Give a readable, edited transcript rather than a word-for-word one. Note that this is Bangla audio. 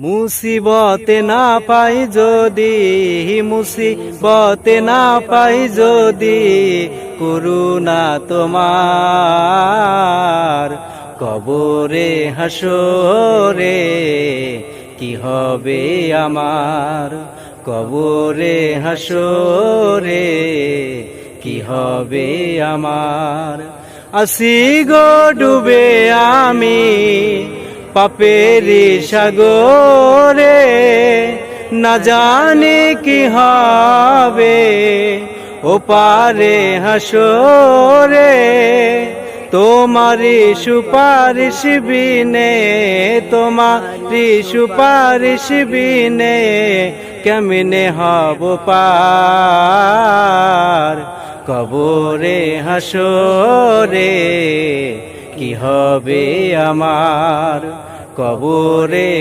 মুসিবতে না পাই যদি, মুসিবতে না পাই যদি, করুণা তোমার কবরে হাসরে কি হবে আমার, কবরে হাসরে কি হবে আমার। আসি গো ডুবে আমি পাপেরি সাগরে, না জানি কি হবে ও পারে হাসরে। তোমারি সুপারিশ বিনে, তোমারি সুপারিশ বিনে কেমনে হব পার, কবরে হাসরে কি হবে আমার, কবরে